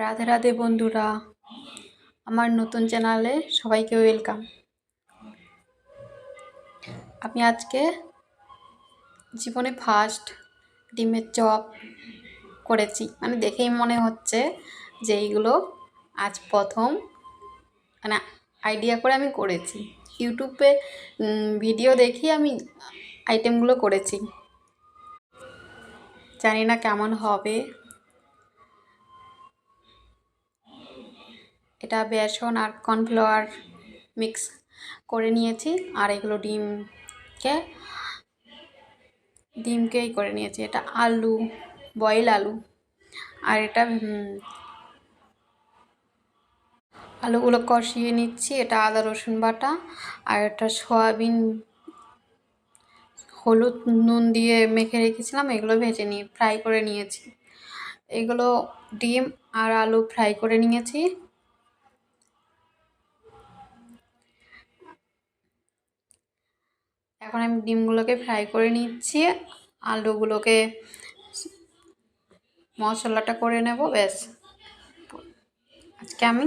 রাধে রাধে বন্ধুরা, আমার নতুন চ্যানেলে সবাইকে ওয়েলকাম। আমি আজকে জীবনে ফার্স্ট ডিমের চপ করেছি, মানে দেখেই মনে হচ্ছে যে এইগুলো আজ প্রথম মানে আইডিয়া করে আমি করেছি। ইউটিউবে ভিডিও দেখি আমি আইটেমগুলো করেছি, জানি না কেমন হবে। এটা বেসন আর কর্নফ্লাওয়ার মিক্স করে নিয়েছি, আর এগুলো ডিমকেই করে নিয়েছি। এটা আলু, বয়েল আলু, আর এটা আলুগুলো কষিয়ে নিচ্ছি। এটা আদা রসুন বাটা, আর এটা সয়াবিন হলুদ নুন দিয়ে মেখে রেখেছিলাম, এগুলো ভেজে নিয়ে ফ্রাই করে নিয়েছি। এগুলো ডিম আর আলু ফ্রাই করে নিয়েছি। এখন আমি ডিমগুলোকে ফ্রাই করে নিচ্ছি, আলুগুলোকে মশলাটা করে নেব। ব্যাস, আজকে আমি